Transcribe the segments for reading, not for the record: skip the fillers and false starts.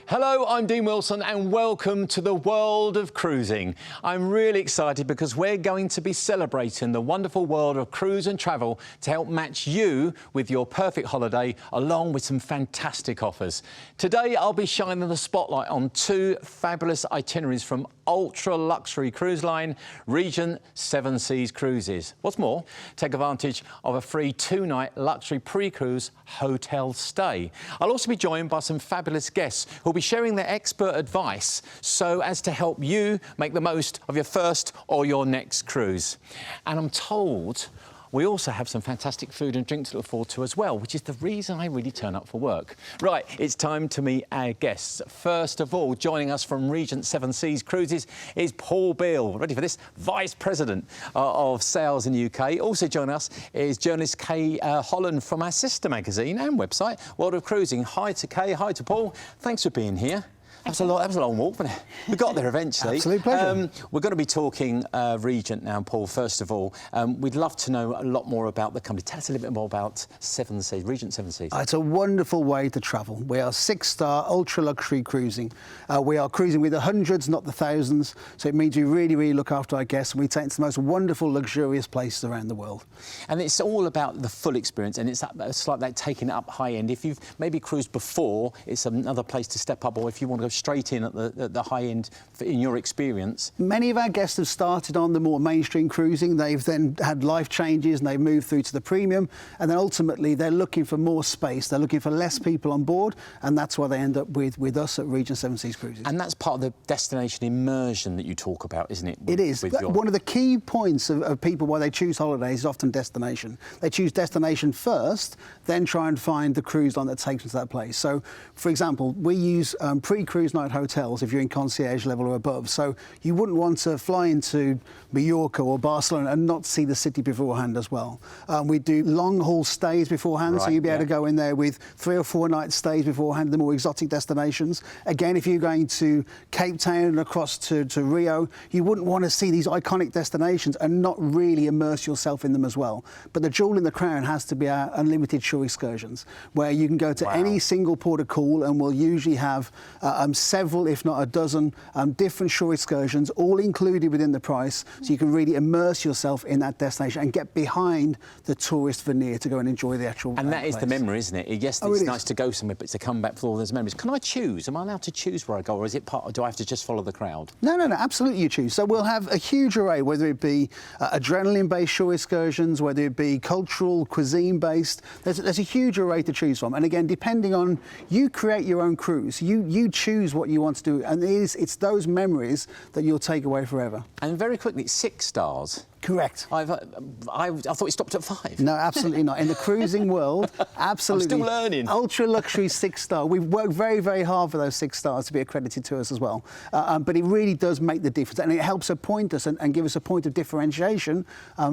Hello, I'm Dean Wilson and welcome to the world of cruising. I'm really excited because we're going to be celebrating the wonderful world of cruise and travel to help match you with your perfect holiday along with some fantastic offers. Today I'll be shining the spotlight on two fabulous itineraries from ultra-luxury cruise line Regent Seven Seas Cruises. What's more, take advantage of a free two-night luxury pre-cruise hotel stay. I'll also be joined by some fabulous guests who'll be sharing their expert advice so as to help you make the most of your first or your next cruise. And I'm told we also have some fantastic food and drink to look forward to as well, which is the reason I really turn up for work. Right, it's time to meet our guests. First of all, joining us from Regent Seven Seas Cruises is Paul Beale. Ready for this? Vice President of Sales in the UK. Also joining us is journalist Kaye Holland from our sister magazine and website, World of Cruising. Hi to Kaye, hi to Paul. Thanks for being here. That was a long walk, but we got there eventually. Absolute pleasure. We're going to be talking Regent now, Paul, first of all. We'd love to know a lot more about the company. Tell us a little bit more about Seven Seas, Regent Seven Seas. It's a wonderful way to travel. We are six-star, ultra-luxury cruising. We are cruising with the hundreds, not the thousands, so it means we really, really look after our guests and we take them to the most wonderful, luxurious places around the world. And it's all about the full experience, and it's like that taking it up high-end. If you've maybe cruised before, it's another place to step up, or if you want to go straight in at the high end in your experience. Many of our guests have started on the more mainstream cruising. They've then had life changes and they've moved through to the premium, and then ultimately they're looking for more space. They're looking for less people on board, and that's why they end up with us at Regent Seven Seas Cruises. And that's part of the destination immersion that you talk about, isn't it? It is. One of the key points of people why they choose holidays is often destination. They choose destination first, then try and find the cruise line that takes them to that place. So, for example, we use pre-cruise night hotels if you're in concierge level or above. So you wouldn't want to fly into Mallorca or Barcelona and not see the city beforehand as well. We do long haul stays beforehand, so you'll be able to go in there with 3 or 4 night stays beforehand, the more exotic destinations. Again, if you're going to Cape Town and across to Rio, you wouldn't want to see these iconic destinations and not really immerse yourself in them as well. But the jewel in the crown has to be our unlimited shore excursions, where you can go to any single port of call, and we'll usually have several, if not a dozen, different shore excursions, all included within the price, so you can really immerse yourself in that destination and get behind the tourist veneer to go and enjoy the actual And that is place. the memory, isn't it? Yes, it's nice to go somewhere, but to come back for all those memories. Can I choose? Am I allowed to choose where I go, or is it part, or do I have to just follow the crowd? No, absolutely you choose. So we'll have a huge array, whether it be adrenaline-based shore excursions, whether it be cultural, cuisine-based. There's a huge array to choose from. And again, depending on, you create your own cruise. You choose what you want to do, and it's those memories that you'll take away forever. And very quickly, 6 stars. Correct. I thought it stopped at 5. No, absolutely not. In the cruising world, absolutely. I'm still learning. Ultra luxury 6-star. We've worked very, very hard for those 6 stars to be accredited to us as well. But it really does make the difference, and it helps appoint us and give us a point of differentiation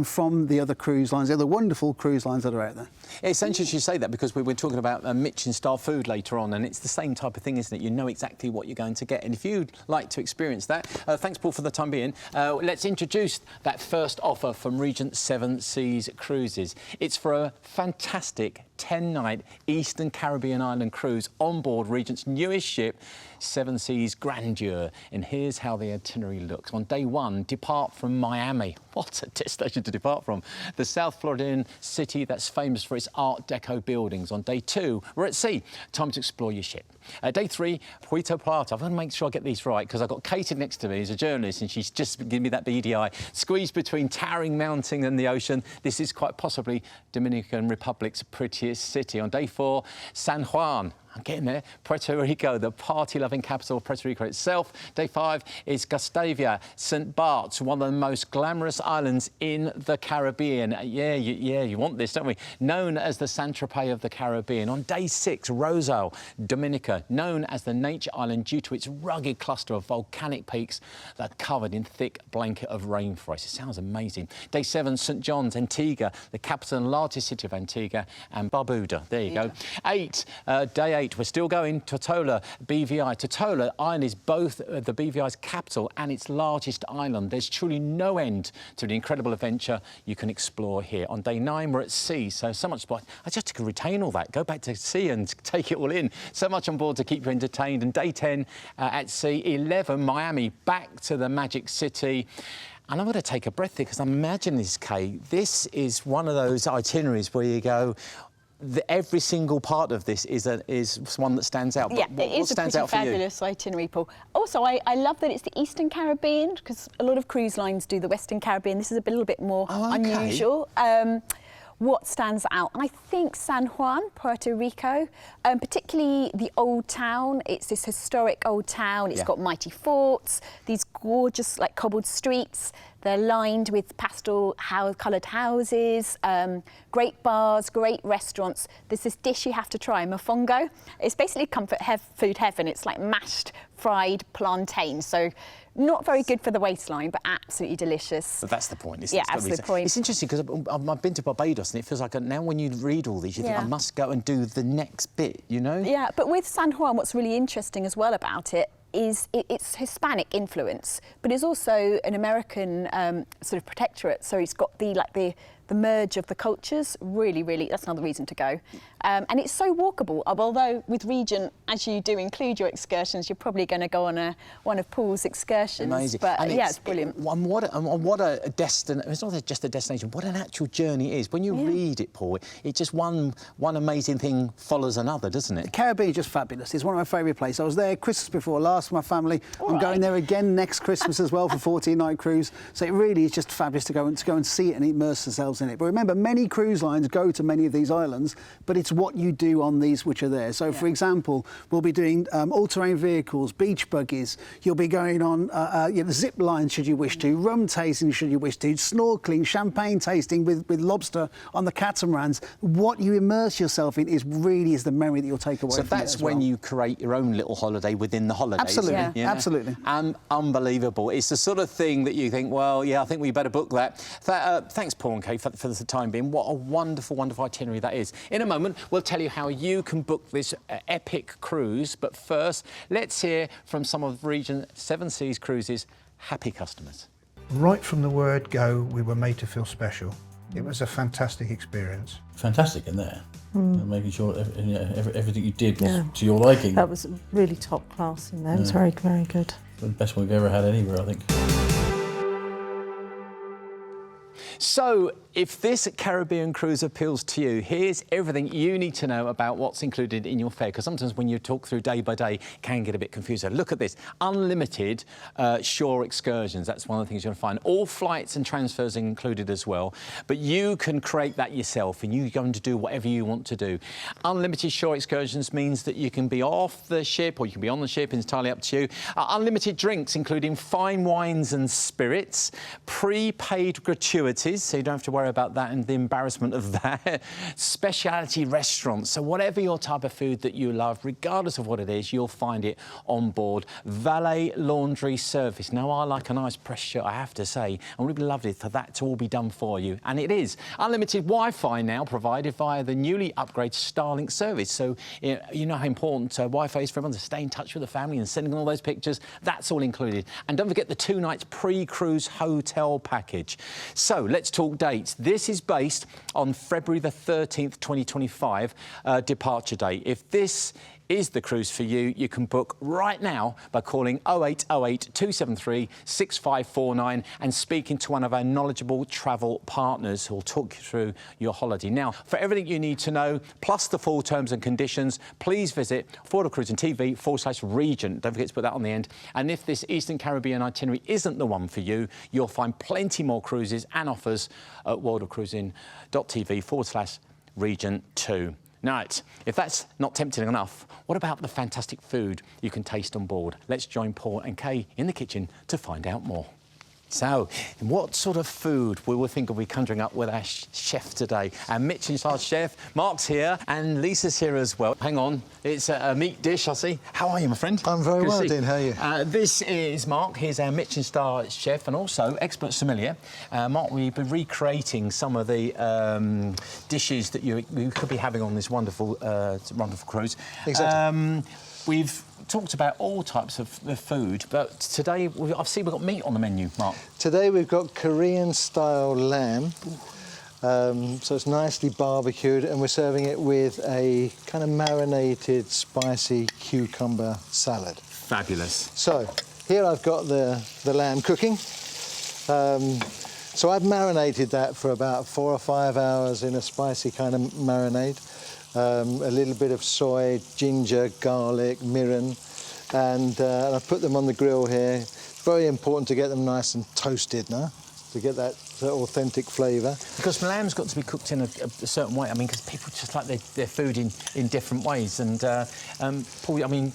from the other cruise lines, the other wonderful cruise lines that are out there. It's interesting you say that, because we were talking about Michelin-star food later on, and it's the same type of thing, isn't it? You know exactly what you're going to get. And if you'd like to experience that, thanks, Paul, for the time being. Let's introduce that first offer from Regent Seven Seas Cruises. It's for a fantastic 10-night Eastern Caribbean island cruise on board Regent's newest ship, Seven Seas Grandeur. And here's how the itinerary looks. On day 1, depart from Miami. What a destination to depart from. The South Floridian city that's famous for its Art Deco buildings. On day 2, we're at sea. Time to explore your ship. Day 3, Puerto Plata. I've got to make sure I get these right, because I've got Katie next to me as a journalist, and she's just giving me that beady eye. Squeezed between towering mountains and the ocean, this is quite possibly Dominican Republic's prettiest city. On day 4, San Juan. I'm getting there. Puerto Rico, the party-loving capital of Puerto Rico itself. Day 5 is Gustavia, St. Bart's, one of the most glamorous islands in the Caribbean. Yeah, you want this, don't we? Known as the Saint-Tropez of the Caribbean. On day 6, Rosal, Dominica, known as the nature island due to its rugged cluster of volcanic peaks that are covered in thick blanket of rainforest. It sounds amazing. Day 7, St. John's, Antigua, the capital and largest city of Antigua, and Barbuda. There you go. 8, day day 8. We're still going. Tortola, BVI. Tortola Island is both the BVI's capital and its largest island. There's truly no end to the incredible adventure you can explore here. On day 9, we're at sea, so much spot. I just could retain all that, go back to sea and take it all in. So much on board to keep you entertained. And day 10 at sea, 11, Miami, back to the Magic City. And I'm going to take a breath here because I'm imagining this, Kaye. This is one of those itineraries where you go, every single part of this is one that stands out. Yeah, but what stands out for you? It is a fabulous itinerary, Paul. Also, I love that it's the Eastern Caribbean, because a lot of cruise lines do the Western Caribbean. This is a little bit more unusual. What stands out? I think San Juan, Puerto Rico, particularly the old town. It's this historic old town. It's got mighty forts, these gorgeous cobbled streets. They're lined with pastel coloured houses, great bars, great restaurants. There's this dish you have to try, mofongo. It's basically food heaven. It's like mashed, fried plantain. So not very good for the waistline, but absolutely delicious. But that's the point, isn't it? Yeah, that's the point. It's interesting because I've been to Barbados and it feels like now when you read all these, you think I must go and do the next bit, you know? Yeah, but with San Juan, what's really interesting as well about it is it's Hispanic influence, but it's also an American sort of protectorate. So it's got the merge of the cultures. Really, really, that's another reason to go. And it's so walkable. Although with Regent, as you do include your excursions, you're probably going to go on one of Paul's excursions. Amazing. But and it's brilliant. What a destination! It's not just a destination. What an actual journey it is. When you read it, Paul, it just one amazing thing follows another, doesn't it? The Caribbean is just fabulous. It's one of my favourite places. I was there Christmas before last with my family. I'm going there again next Christmas as well for 14-night cruise. So it really is just fabulous to go and see it and immerse ourselves in it. But remember, many cruise lines go to many of these islands, but it's what you do on these which are there. So, for example, we'll be doing all-terrain vehicles, beach buggies. You'll be going on zip lines, should you wish to, rum tasting, should you wish to, snorkeling, champagne tasting with lobster on the catamarans. What you immerse yourself in is the memory that you'll take away. So that's when you create your own little holiday within the holiday. Absolutely, absolutely. Unbelievable. It's the sort of thing that you think, well, yeah, I think we better book that. Thanks, Paul and Kaye, for the time being. What a wonderful, wonderful itinerary that is. In a moment, we'll tell you how you can book this epic cruise. But first, let's hear from some of Regent 7 Seas Cruises' happy customers. Right from the word go, we were made to feel special. It was a fantastic experience. Fantastic in there. Making sure everything you did was to your liking. That was really top class in there. It was very, very good. The best one we've ever had anywhere, I think. So, if this Caribbean cruise appeals to you, here's everything you need to know about what's included in your fare, because sometimes when you talk through day by day, it can get a bit confusing. Look at this, unlimited shore excursions. That's one of the things you're going to find. All flights and transfers are included as well, but you can create that yourself and you're going to do whatever you want to do. Unlimited shore excursions means that you can be off the ship or you can be on the ship, it's entirely up to you. Unlimited drinks, including fine wines and spirits, prepaid gratuities, so you don't have to worry about that and the embarrassment of that. Specialty restaurants, so whatever your type of food that you love, regardless of what it is, you'll find it on board. Valet laundry service. Now, I like a nice press shirt, I have to say. I would be lovely for that to all be done for you, and it is. Unlimited Wi-Fi now provided via the newly upgraded Starlink service. So you know how important Wi-Fi is for everyone to stay in touch with the family and sending all those pictures. That's all included. And don't forget the 2 nights pre-cruise hotel package. So let's talk dates. This is based on February the 13th, 2025 departure date. If this is the cruise for you, you can book right now by calling 0808 273 6549 and speaking to one of our knowledgeable travel partners who will talk you through your holiday. Now, for everything you need to know, plus the full terms and conditions, please visit forwardofcruisingtv.com/Regent. Don't forget to put that on the end. And if this Eastern Caribbean itinerary isn't the one for you, you'll find plenty more cruises and offers at worldofcruising.tv/Regent2. Now, if that's not tempting enough, what about the fantastic food you can taste on board? Let's join Paul and Kaye in the kitchen to find out more. So, what sort of food we will think of we conjuring up with our chef today? Our Michelin-star chef, Marc's here, and Lisa's here as well. Hang on, it's a meat dish, I see. How are you, my friend? I'm very well, Dean. How are you? This is Marc. He's our Michelin-star chef and also expert sommelier. Marc, we've been recreating some of the dishes that you could be having on this wonderful cruise. Exactly. We've talked about all types of food, but today I see we've got meat on the menu, Marc. Today we've got Korean-style lamb. So it's nicely barbecued, and we're serving it with a kind of marinated, spicy cucumber salad. Fabulous. So here I've got the lamb cooking. So I've marinated that for about 4 or 5 hours in a spicy kind of marinade. A little bit of soy, ginger, garlic, mirin, and I've put them on the grill here. Very important to get them nice and toasted now, to get that authentic flavour. Because lamb's got to be cooked in a certain way. I mean, because people just like their food in different ways. And Paul, I mean,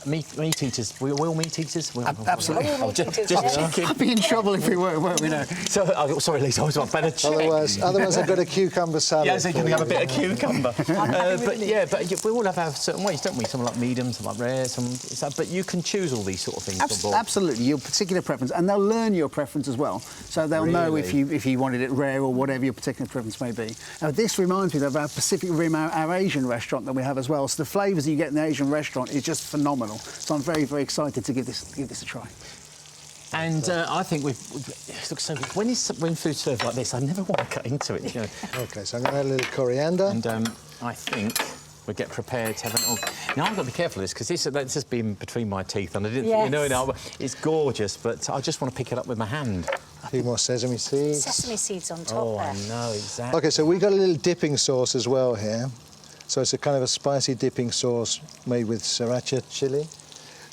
meat eaters. We're all meat eaters. Absolutely. Just checking. I'd be in trouble if we weren't we? No. So, sorry, Lisa, I was better check. Otherwise I've got a cucumber salad. Yeah, so you can have a bit of cucumber. But we all have certain ways, don't we? Some like medium, some like rare, but you can choose all these sort of things on board. Absolutely, your particular preference, and they'll learn your preference as well. So they'll know if you wanted it rare or whatever your particular preference may be. Now, this reminds me of our Pacific Rim, our Asian restaurant that we have as well. So the flavours you get in the Asian restaurant is just phenomenal. So I'm very, very excited to give this a try. And I think so when food's served like this, I never want to cut into it. You know. OK, so I'm going to add a little coriander. And I think we get prepared to have it all. Now, I've got to be careful of this, because that's just been between my teeth, and I didn't, it's gorgeous, but I just want to pick it up with my hand. A few more sesame seeds. Sesame seeds on top there. I know, exactly. OK, so we've got a little dipping sauce as well here. So it's a kind of a spicy dipping sauce made with sriracha chili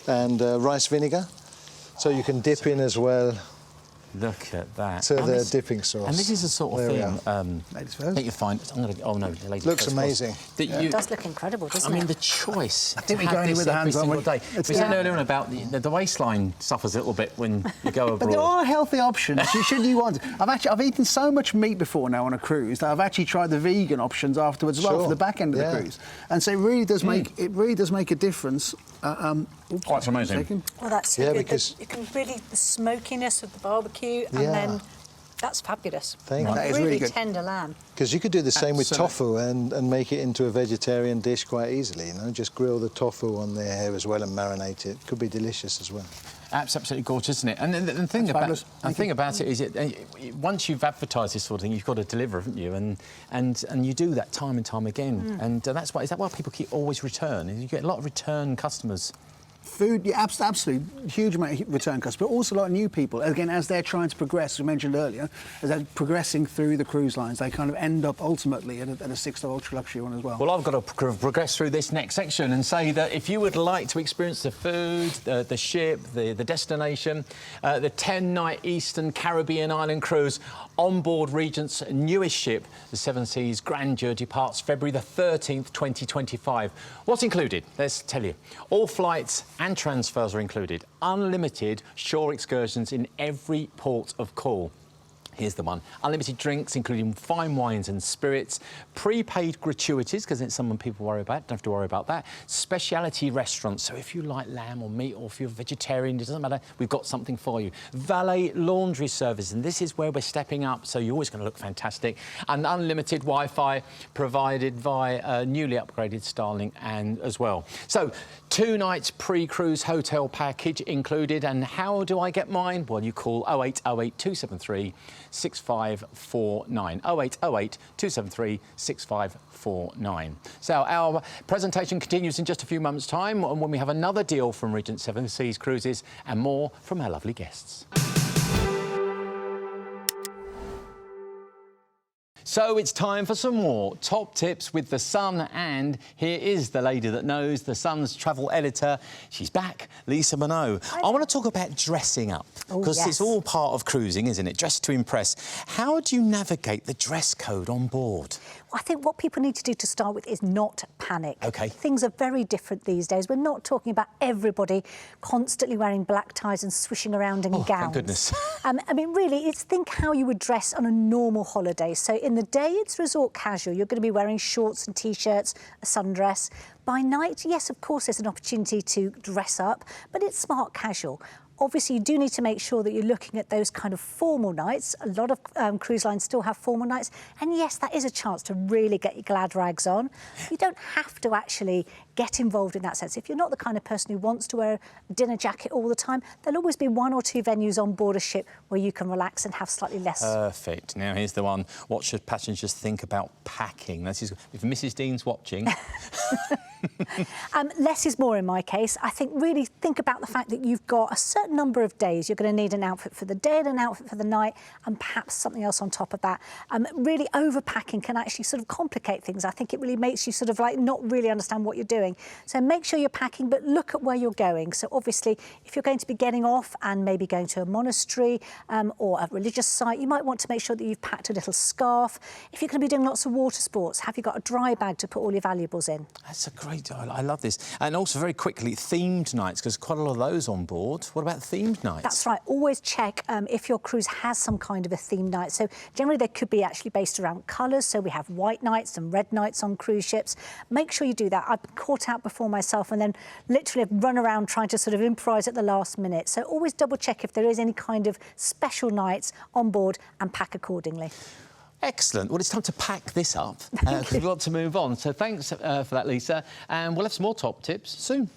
and rice vinegar. So you can dip in as well. Look at that. To the dipping sauce. And this is the sort of thing that you find... I'm going to... Oh, no, ladies Looks first. amazing. It does look incredible, doesn't it? I mean, the choice. I think we go in with the hands on every single day. We said earlier on about the waistline suffers a little bit when you go abroad. But there are healthy options, should you want. I've eaten so much meat before now on a cruise that I've actually tried the vegan options afterwards as well for the back end of the cruise. And so it really does make a difference. That's amazing. Well, that's so good. Because you can really the smokiness of the barbecue, and then that's fabulous. That is really good. Tender lamb. Because you could do the same with tofu and make it into a vegetarian dish quite easily. You know, just grill the tofu on there as well and marinate it. Could be delicious as well. Absolutely gorgeous, isn't it? And the thing about it is, once you've advertised this sort of thing, you've got to deliver, haven't you? And you do that time and time again. And that's why people keep always return. You get a lot of return customers. Food, absolutely, huge amount of return customers, but also a lot of new people. Again, as they're trying to progress, as we mentioned earlier, as they're progressing through the cruise lines, they kind of end up ultimately at a six-star ultra-luxury one as well. Well, I've got to progress through this next section and say that if you would like to experience the food, the ship, the destination, the 10-night Eastern Caribbean island cruise, onboard Regent's newest ship, the Seven Seas Grandeur, departs February the 13th, 2025. What's included? Let's tell you. All flights and transfers are included. Unlimited shore excursions in every port of call. Here's the one. Unlimited drinks, including fine wines and spirits. Prepaid gratuities, because it's something people worry about. Don't have to worry about that. Speciality restaurants. So if you like lamb or meat, or if you're vegetarian, it doesn't matter. We've got something for you. Valet laundry service, and this is where we're stepping up, so you're always going to look fantastic. And unlimited Wi-Fi provided via newly upgraded Starlink and as well. So 2 nights pre-cruise hotel package included. And how do I get mine? Well, you call 0808 273 6549. 0808 273 6549. So our presentation continues in just a few moments' time when we have another deal from Regent Seven Seas Cruises and more from our lovely guests. So it's time for some more top tips with The Sun, and here is the lady that knows, The Sun's travel editor. She's back, Lisa Minot. I want to talk about dressing up, because it's all part of cruising, isn't it? Dress to impress. How do you navigate the dress code on board? I think what people need to do to start with is not panic. Okay. Things are very different these days. We're not talking about everybody constantly wearing black ties and swishing around in gowns. Thank goodness. I mean, really, it's think how you would dress on a normal holiday. So in the day, it's resort casual. You're going to be wearing shorts and T-shirts, a sundress. By night, yes, of course, there's an opportunity to dress up, but it's smart casual. Obviously, you do need to make sure that you're looking at those kind of formal nights. A lot of cruise lines still have formal nights. And yes, that is a chance to really get your glad rags on. You don't have to actually get involved in that sense. If you're not the kind of person who wants to wear a dinner jacket all the time, there'll always be 1 or 2 venues on board a ship where you can relax and have slightly less. Perfect. Now, here's the one. What should passengers think about packing? This is, if Mrs. Dean's watching... Less is more in my case. I think really think about the fact that you've got a certain number of days. You're going to need an outfit for the day and an outfit for the night and perhaps something else on top of that. Really overpacking can actually sort of complicate things. I think it really makes you sort of like not really understand what you're doing. So make sure you're packing, but look at where you're going. So obviously, if you're going to be getting off and maybe going to a monastery or a religious site, you might want to make sure that you've packed a little scarf. If you're going to be doing lots of water sports, have you got a dry bag to put all your valuables in? That's a great... I love this. And also, very quickly, themed nights, because quite a lot of those on board. What about themed nights? That's right. Always check if your cruise has some kind of a themed night. So generally, they could be actually based around colours. So we have white nights and red nights on cruise ships. Make sure you do that. I've been caught out before myself and then literally run around trying to sort of improvise at the last minute. So always double check if there is any kind of special nights on board and pack accordingly. Excellent. Well, it's time to pack this up because we've got to move on. So thanks for that, Lisa. And we'll have some more top tips soon.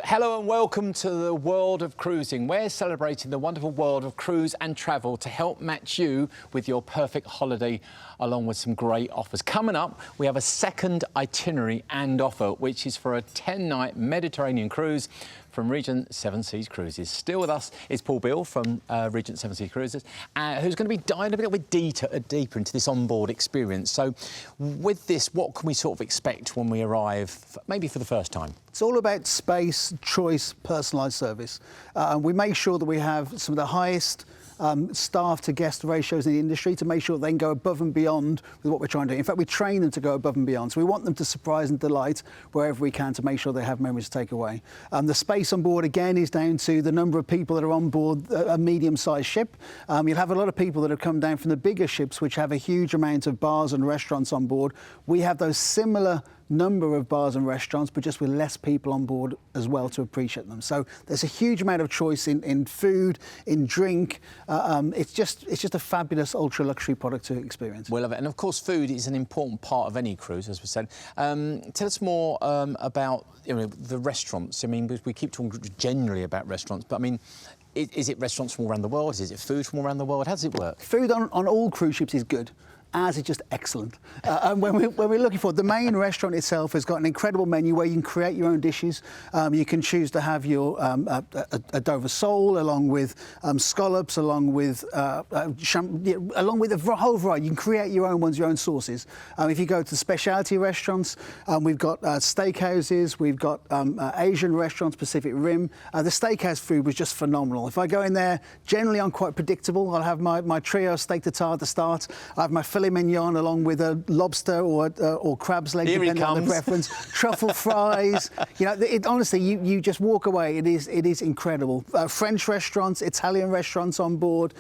Hello and welcome to the world of cruising. We're celebrating the wonderful world of cruise and travel to help match you with your perfect holiday, along with some great offers. Coming up, we have a second itinerary and offer, which is for a 10-night Mediterranean cruise from Regent Seven Seas Cruises. Still with us is Paul Beale from Regent Seven Seas Cruises, who's going to be diving a little bit deeper into this onboard experience. So with this, what can we sort of expect when we arrive, maybe for the first time? It's all about space, choice, personalised service. We make sure that we have some of the highest staff to guest ratios in the industry to make sure they can go above and beyond with what we're trying to do. In fact, we train them to go above and beyond. So we want them to surprise and delight wherever we can to make sure they have memories to take away. The space on board, again, is down to the number of people that are on board a medium-sized ship. You'll have a lot of people that have come down from the bigger ships, which have a huge amount of bars and restaurants on board. We have those similar number of bars and restaurants, but just with less people on board as well to appreciate them. So there's a huge amount of choice in food, in drink. It's just a fabulous ultra luxury product to experience. We love it, and of course, food is an important part of any cruise, as we said. Tell us more about the restaurants. I mean, we keep talking generally about restaurants, but I mean, is it restaurants from all around the world? Is it food from all around the world? How does it work? Food on all cruise ships is good. Ours is just excellent. And when we're looking for the main restaurant itself has got an incredible menu where you can create your own dishes. You can choose to have your a Dover sole along with scallops, along with a whole variety. You can create your own ones, your own sauces. If you go to specialty restaurants, we've got steakhouses, we've got Asian restaurants, Pacific Rim. The steakhouse food was just phenomenal. If I go in there, generally I'm quite predictable. I'll have my trio steak tartare at the start. I have my filet mignon along with a lobster or crab's leg, depending on the preference. Truffle fries. Honestly, you just walk away. It is incredible. French restaurants, Italian restaurants on board,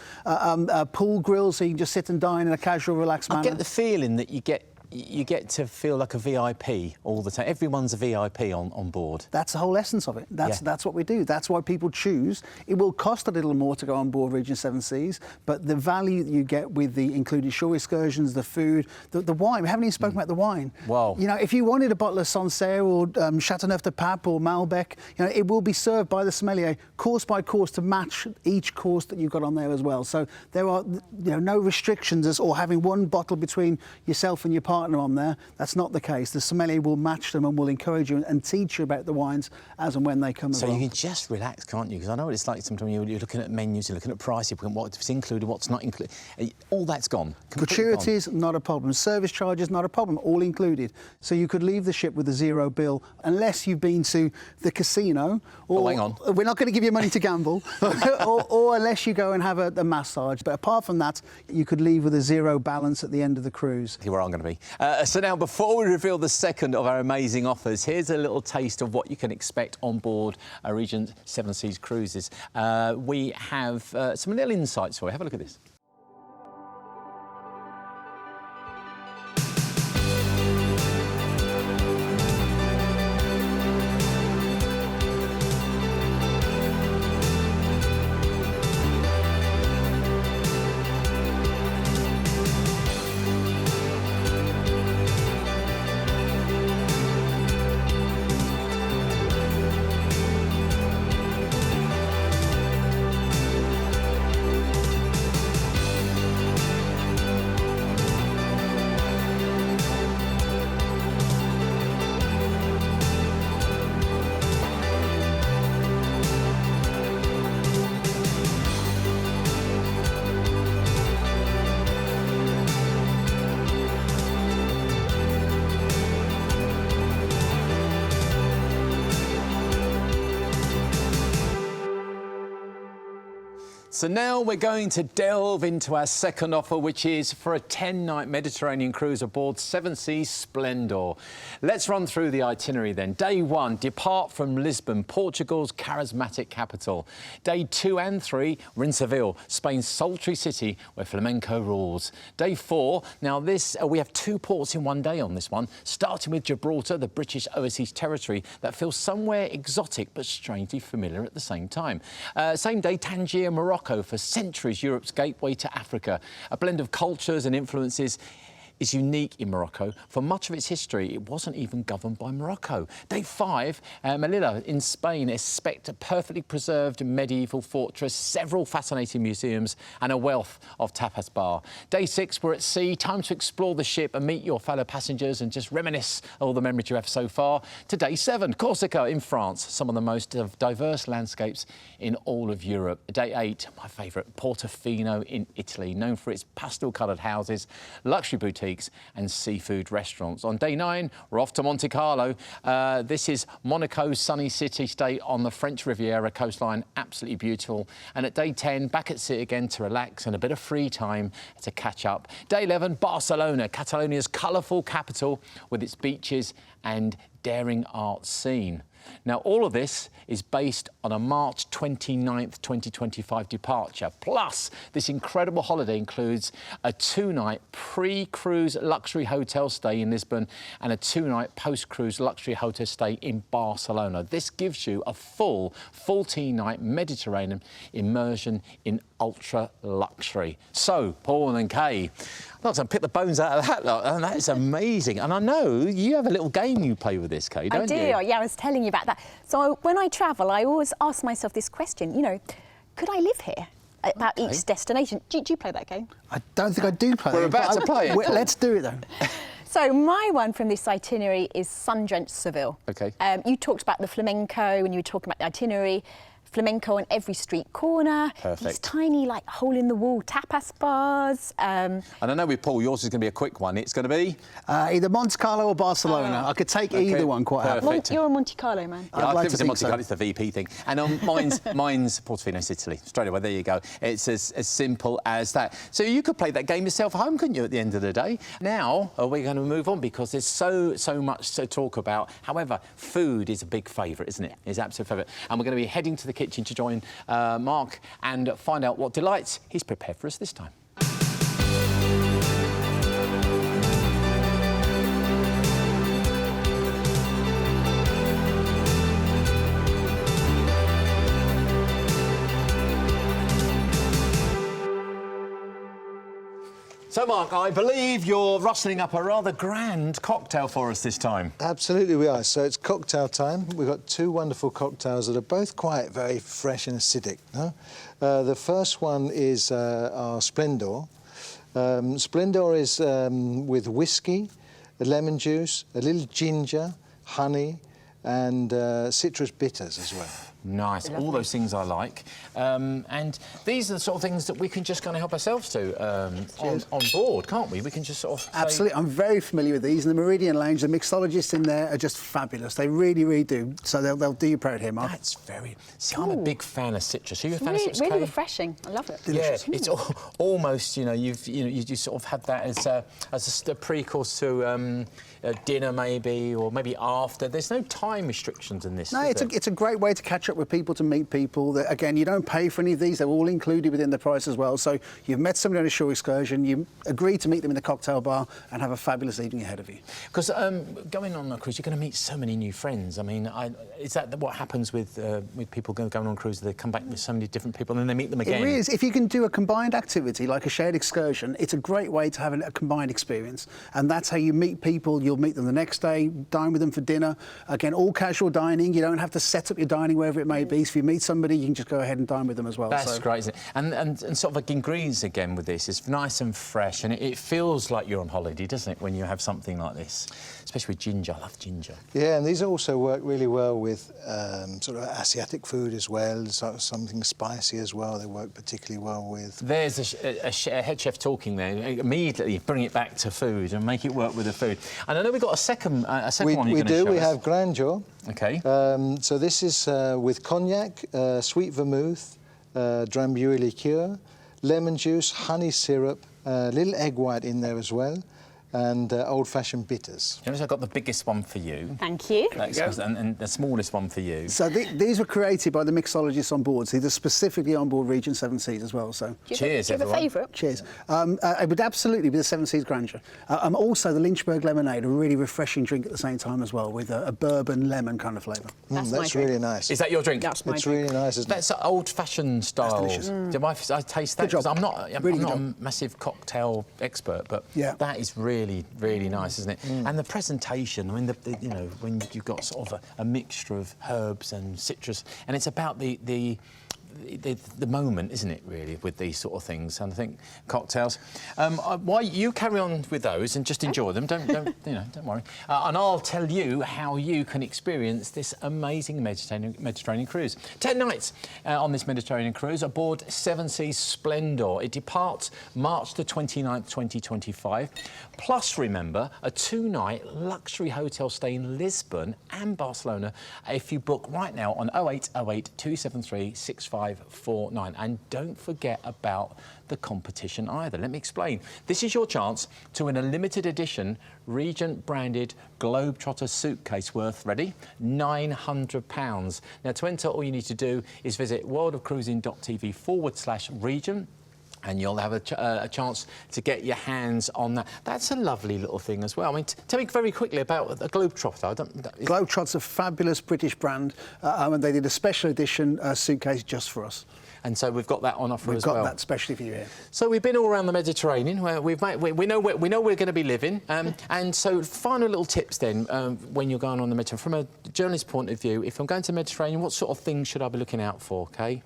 pool grills, so you can just sit and dine in a casual, relaxed manner. I get the feeling that you get to feel like a VIP all the time. Everyone's a VIP on board. That's the whole essence of it. That's what we do. That's why people choose. It will cost a little more to go on board Regent Seven Seas, but the value that you get with the included shore excursions, the food, the wine. We haven't even spoken about the wine. Wow. If you wanted a bottle of Sancerre or Chateauneuf-du-Pape or Malbec, it will be served by the sommelier course by course to match each course that you've got on there as well. So there are no restrictions or having one bottle between yourself and your partner partner on there. That's not the case. The sommelier will match them and will encourage you and teach you about the wines as and when they come So along. you can just relax, can't you? Because I know what it's like sometimes you're looking at menus, you're looking at price, you're looking at what's included, what's not included. All that's gone. Gratuities, not a problem. Service charges, not a problem, all included. So you could leave the ship with a zero bill unless you've been to the casino. Or, hang on. We're not going to give you money to gamble. or unless you go and have a massage. But apart from that, you could leave with a zero balance at the end of the cruise. Where I'm going to be. So now, before we reveal the second of our amazing offers, here's a little taste of what you can expect on board a Regent Seven Seas cruises. We have some little insights for you. Have a look at this. So now we're going to delve into our second offer, which is for a 10-night Mediterranean cruise aboard Seven Seas Splendor. Let's run through the itinerary then. Day 1, depart from Lisbon, Portugal's charismatic capital. Day 2 and 3, we're in Seville, Spain's sultry city where flamenco rules. Day 4, now this, we have 2 ports in one day on this one, starting with Gibraltar, the British overseas territory that feels somewhere exotic but strangely familiar at the same time. Same day, Tangier, Morocco, for centuries Europe's gateway to Africa. A blend of cultures and influences is unique in Morocco. For much of its history, it wasn't even governed by Morocco. Day 5, Melilla in Spain, expect a perfectly preserved medieval fortress, several fascinating museums and a wealth of tapas bar. Day 6, we're at sea, time to explore the ship and meet your fellow passengers and just reminisce all the memories you have so far. To Day 7, Corsica in France, some of the most diverse landscapes in all of Europe. Day 8, my favourite, Portofino in Italy, known for its pastel-coloured houses, luxury boutiques and seafood restaurants. On day 9, we're off to Monte Carlo. This is Monaco's sunny city-state on the French Riviera coastline, absolutely beautiful. And at day 10, back at sea again to relax and a bit of free time to catch up. Day 11, Barcelona, Catalonia's colourful capital with its beaches and daring art scene. Now, all of this is based on a March 29th, 2025 departure. Plus, this incredible holiday includes a 2-night pre-cruise luxury hotel stay in Lisbon and a 2-night post-cruise luxury hotel stay in Barcelona. This gives you a full 14-night Mediterranean immersion in ultra luxury. So, Paul and Kaye, I'd like to pick the bones out of that lot, and that is amazing. And I know you have a little game you play with this, Kaye, don't you? I do, yeah, I was telling you about that. So when I travel, I always ask myself this question, you know, could I live here? About each destination. Do you play that game? I don't think I do play it. We're about to play it. Let's do it then. So my one from this itinerary is sun-drenched Seville. OK. You talked about the flamenco when you were talking about the itinerary. Flamenco on every street corner. Perfect. These tiny, like, hole-in-the-wall tapas bars. And I know with Paul, yours is going to be a quick one. It's going to be? Either Monte Carlo or Barcelona. I could take either one quite happily. You're a Monte Carlo man. Yeah, I think it's a Monte Carlo, it's the VP thing. And mine's Portofino, Sicily. Straight away, there you go. It's as simple as that. So you could play that game yourself at home, couldn't you, at the end of the day? Now, we're going to move on because there's so much to talk about. However, food is a big favourite, isn't it? It's absolute favourite. And we're going to be heading to the kitchen to join Marc and find out what delights he's prepared for us this time. So, Marc, I believe you're rustling up a rather grand cocktail for us this time. Absolutely we are. So it's cocktail time. We've got 2 wonderful cocktails that are both quite very fresh and acidic. No? The first one is our Splendor. Splendor is with whiskey, a lemon juice, a little ginger, honey, and citrus bitters as well. Nice, all those things I like. And these are the sort of things that we can just kind of help ourselves to on board, can't we? We can just sort of... Absolutely, I'm very familiar with these. And the Meridian Lounge, the mixologists in there are just fabulous. They really, really do. So they'll do you proud here, Mark. That's very... See, I'm a big fan of citrus. Are you a fan of Really, citrus, really Kaye? refreshing. I love it. Yeah, it's almost, you know, you sort of had that as a pre-course to dinner maybe, or maybe after. There's no time restrictions in this. No, it's a great way to catch up with people, to meet people. That, again, you don't pay for any of these. They're all included within the price as well. So you've met somebody on a shore excursion, you agree to meet them in the cocktail bar and have a fabulous evening ahead of you. Because going on a cruise, you're going to meet so many new friends. I mean, is that what happens with people going on a cruise? They come back with so many different people and then they meet them again? It is. If you can do a combined activity, like a shared excursion, it's a great way to have a combined experience. And that's how you meet people. You'll meet them the next day, dine with them for dinner. Again, all casual dining. You don't have to set up your dining wherever it may be. So if you meet somebody, you can just go ahead and dine with them as well. That's great, isn't it? And sort of like ingredients again with this, it's nice and fresh, and it feels like you're on holiday, doesn't it, when you have something like this? Especially with ginger. I love ginger. Yeah, and these also work really well with sort of Asiatic food as well, something spicy as well. They work particularly well with. There's a head chef talking there. Immediately bring it back to food and make it work with the food. And I know we've got a second one you're going to show us. We have Grandeur. OK. So this is with cognac, sweet vermouth, Drambuie liqueur, lemon juice, honey syrup, a little egg white in there as well, and old-fashioned bitters. I've got the biggest one for you. Thank you. And the smallest one for you. So these were created by the mixologists on board. So these are specifically on board Regent 7 Seas as well. So cheers, do you have a favourite? Cheers. It would absolutely be the 7 Seas Grandeur. Also, the Lynchburg lemonade, a really refreshing drink at the same time as well, with a bourbon lemon kind of flavour. That's really nice. Is that your drink? That's my It's drink. really nice, isn't it? That's old-fashioned style. That's delicious. I taste that because I'm not a massive cocktail expert, but that is really, really nice, isn't it? And the presentation, I mean, you know, when you've got sort of a mixture of herbs and citrus, and it's about the moment, isn't it, really, with these sort of things? And I think cocktails. Why you carry on with those and just enjoy them? Don't worry. And I'll tell you how you can experience this amazing Mediterranean cruise. 10 nights on this Mediterranean cruise aboard 7 Seas Splendor. It departs March the 29th, 2025. Plus, remember, a 2-night luxury hotel stay in Lisbon and Barcelona if you book right now on 0808 273 6549. And don't forget about the competition either. Let me explain. This is your chance to win a limited edition Regent-branded Globetrotter suitcase worth, ready, £900. Now, to enter, all you need to do is visit worldofcruising.tv/Regent. And you'll have a chance to get your hands on that. That's a lovely little thing as well. I mean, tell me very quickly about the Globetrotter. Globetrotter's a fabulous British brand, and they did a special edition suitcase just for us. And so we've got that on offer as well. We've got that specially for you here. So we've been all around the Mediterranean. Where we know where we're going to be living. And so final little tips then when you're going on the Mediterranean. From a journalist's point of view, if I'm going to the Mediterranean, what sort of things should I be looking out for, Kaye?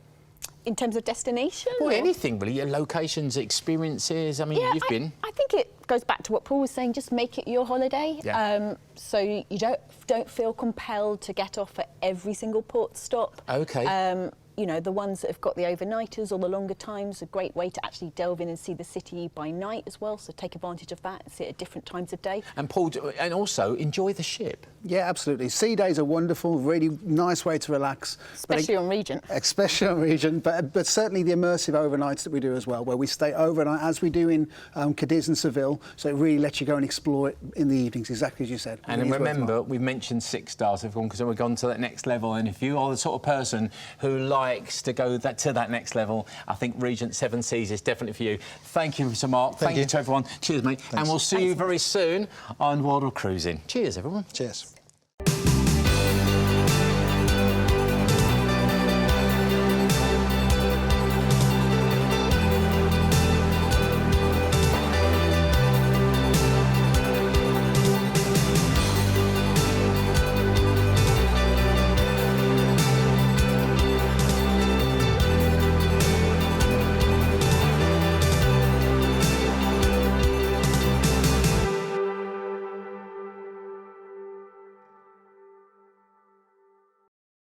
In terms of destination? Well, anything really, your locations, experiences. I mean, you've been. I think it goes back to what Paul was saying. Just make it your holiday. Yeah. So you don't feel compelled to get off at every single port stop. Okay. You know, the ones that have got the overnighters or the longer times, a great way to actually delve in and see the city by night as well. So take advantage of that and see it at different times of day. And Paul, and also enjoy the ship. Yeah, absolutely. Sea days are wonderful, really nice way to relax. Especially on Regent. Especially on Regent, but certainly the immersive overnights that we do as well, where we stay overnight, as we do in Cadiz and Seville, so it really lets you go and explore it in the evenings, exactly as you said. And remember, we've mentioned 6 stars, everyone, because we've gone to that next level, and if you are the sort of person who likes to go to that next level, I think Regent 7 Seas is definitely for you. Thank you, Sir Mark. Thank you to everyone. Cheers, mate. Thanks. And we'll see you very soon on World of Cruising. Cheers, everyone. Cheers.